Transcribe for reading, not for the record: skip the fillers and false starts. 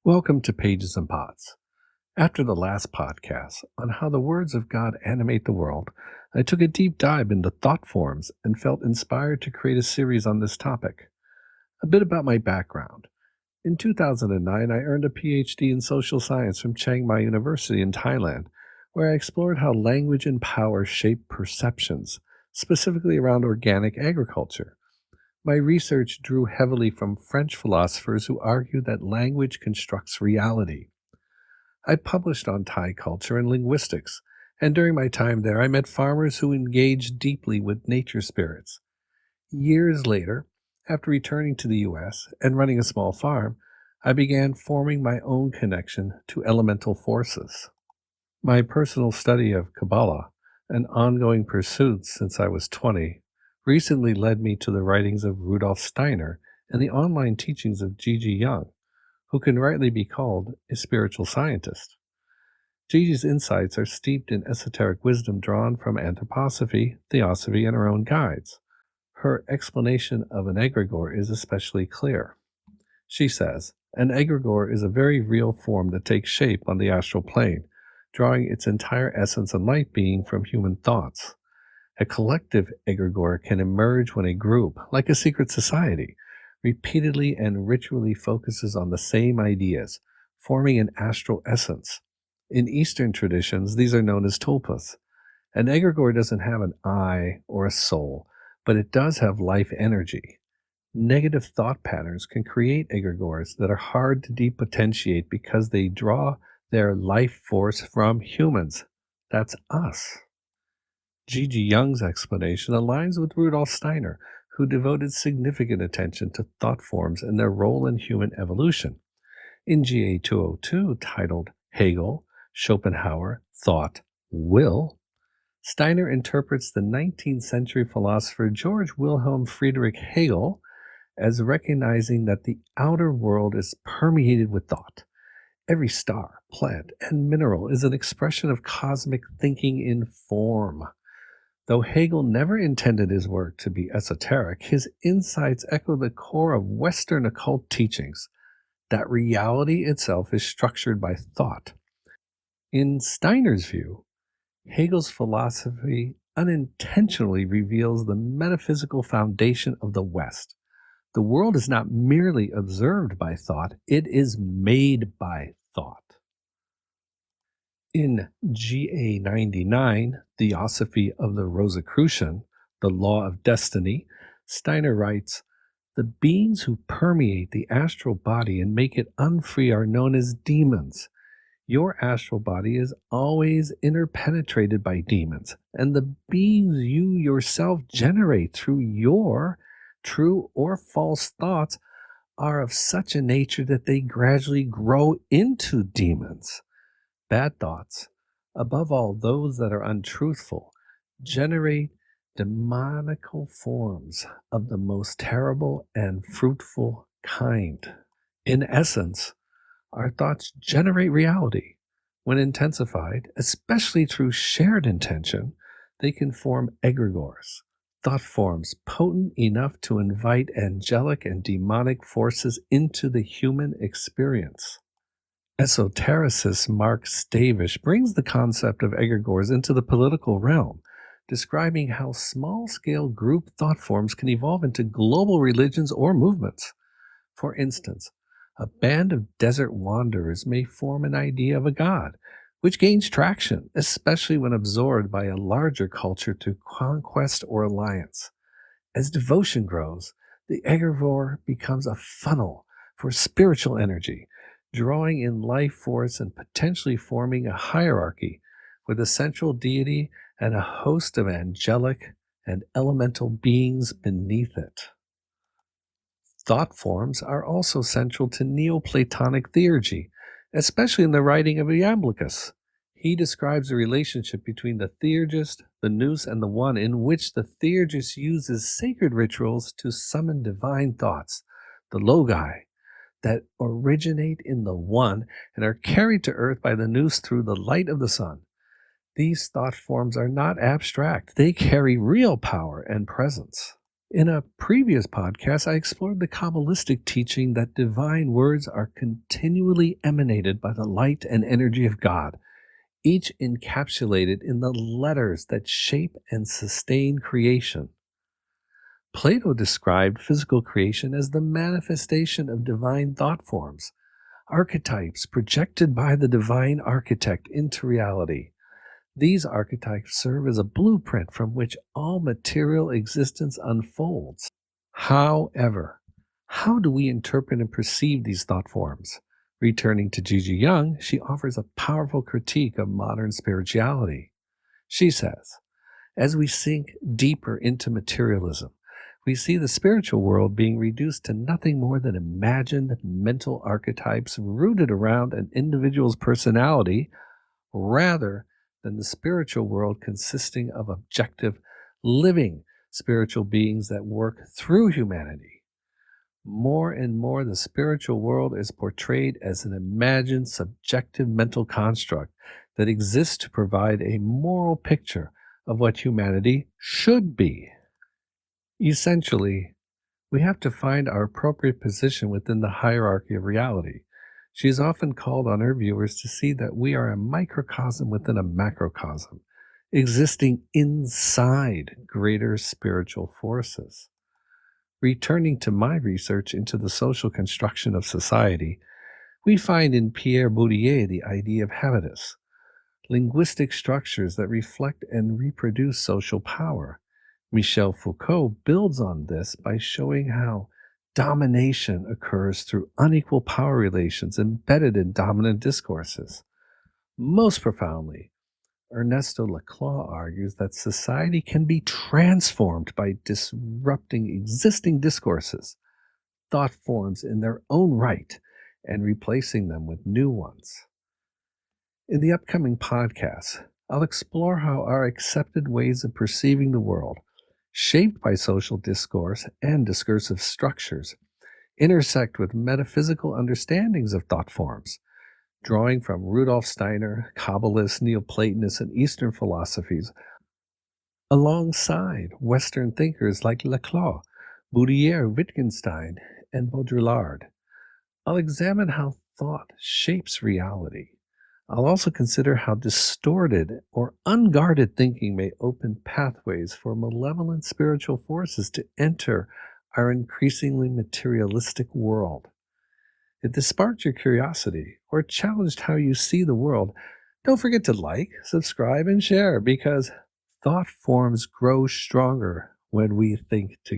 Welcome to Pages and Pots. After the last podcast on how the words of God animate the world, I took a deep dive into thought forms and felt inspired to create a series on this topic. A bit about my background. In 2009, I earned a PhD in social science from Chiang Mai University in Thailand, where I explored how language and power shape perceptions, specifically around organic agriculture. My research drew heavily from French philosophers who argue that language constructs reality. I published on Thai culture and linguistics, and during my time there, I met farmers who engaged deeply with nature spirits. Years later, after returning to the US and running a small farm, I began forming my own connection to elemental forces. My personal study of Kabbalah, an ongoing pursuit since I was 20, recently led me to the writings of Rudolf Steiner and the online teachings of Gigi Young, who can rightly be called a spiritual scientist. Gigi's insights are steeped in esoteric wisdom drawn from anthroposophy, theosophy, and her own guides. Her explanation of an egregore is especially clear. She says, an egregore is a very real form that takes shape on the astral plane, drawing its entire essence and light being from human thoughts. A collective egregore can emerge when a group, like a secret society, repeatedly and ritually focuses on the same ideas, forming an astral essence. In Eastern traditions, these are known as tulpas. An egregore doesn't have an eye or a soul, but it does have life energy. Negative thought patterns can create egregores that are hard to depotentiate because they draw their life force from humans. That's us. Gigi Young's explanation aligns with Rudolf Steiner, who devoted significant attention to thought forms and their role in human evolution. In GA 202, titled Hegel, Schopenhauer, Thought, Will, Steiner interprets the 19th century philosopher George Wilhelm Friedrich Hegel as recognizing that the outer world is permeated with thought. Every star, plant, and mineral is an expression of cosmic thinking in form. Though Hegel never intended his work to be esoteric, his insights echo the core of Western occult teachings, that reality itself is structured by thought. In Steiner's view, Hegel's philosophy unintentionally reveals the metaphysical foundation of the West. The world is not merely observed by thought, it is made by thought. In GA 99, Theosophy of the Rosicrucian, The Law of Destiny, Steiner writes, the beings who permeate the astral body and make it unfree are known as demons. Your astral body is always interpenetrated by demons, and the beings you yourself generate through your true or false thoughts are of such a nature that they gradually grow into demons. Bad thoughts, above all those that are untruthful, generate demonical forms of the most terrible and fruitful kind. In essence, our thoughts generate reality. When intensified, especially through shared intention, they can form egregores, thought forms potent enough to invite angelic and demonic forces into the human experience. Esotericist Mark Stavish brings the concept of egregores into the political realm, describing how small-scale group thought forms can evolve into global religions or movements. For instance, a band of desert wanderers may form an idea of a god, which gains traction, especially when absorbed by a larger culture through conquest or alliance. As devotion grows, the egregore becomes a funnel for spiritual energy, drawing in life force and potentially forming a hierarchy with a central deity and a host of angelic and elemental beings beneath it. Thought forms are also central to Neoplatonic theurgy, especially in the writing of Iamblichus. He describes the relationship between the theurgist, the nous, and the one, in which the theurgist uses sacred rituals to summon divine thoughts, the logi, that originate in the one and are carried to earth by the nous through the light of the sun. These thought forms are not abstract. They carry real power and presence. In a previous podcast, I explored the Kabbalistic teaching that divine words are continually emanated by the light and energy of God, each encapsulated in the letters that shape and sustain creation. Plato described physical creation as the manifestation of divine thought forms, archetypes projected by the divine architect into reality. These archetypes serve as a blueprint from which all material existence unfolds. However, how do we interpret and perceive these thought forms? Returning to Gigi Young, she offers a powerful critique of modern spirituality. She says, as we sink deeper into materialism, we see the spiritual world being reduced to nothing more than imagined mental archetypes rooted around an individual's personality, rather than the spiritual world consisting of objective, living spiritual beings that work through humanity. More and more, the spiritual world is portrayed as an imagined, subjective mental construct that exists to provide a moral picture of what humanity should be. Essentially, we have to find our appropriate position within the hierarchy of reality. She is often called on her viewers to see that we are a microcosm within a macrocosm, existing inside greater spiritual forces. Returning to my research into the social construction of society, we find in Pierre Bourdieu the idea of habitus, linguistic structures that reflect and reproduce social power. Michel Foucault builds on this by showing how domination occurs through unequal power relations embedded in dominant discourses. Most profoundly, Ernesto Laclau argues that society can be transformed by disrupting existing discourses, thought forms in their own right, and replacing them with new ones. In the upcoming podcasts, I'll explore how our accepted ways of perceiving the world, shaped by social discourse and discursive structures, intersect with metaphysical understandings of thought forms, drawing from Rudolf Steiner, Kabbalists, Neoplatonists, and Eastern philosophies, alongside Western thinkers like Laclau, Bourdieu, Wittgenstein, and Baudrillard. I'll examine how thought shapes reality. I'll also consider how distorted or unguarded thinking may open pathways for malevolent spiritual forces to enter our increasingly materialistic world. If this sparked your curiosity or challenged how you see the world, don't forget to like, subscribe, and share, because thought forms grow stronger when we think together.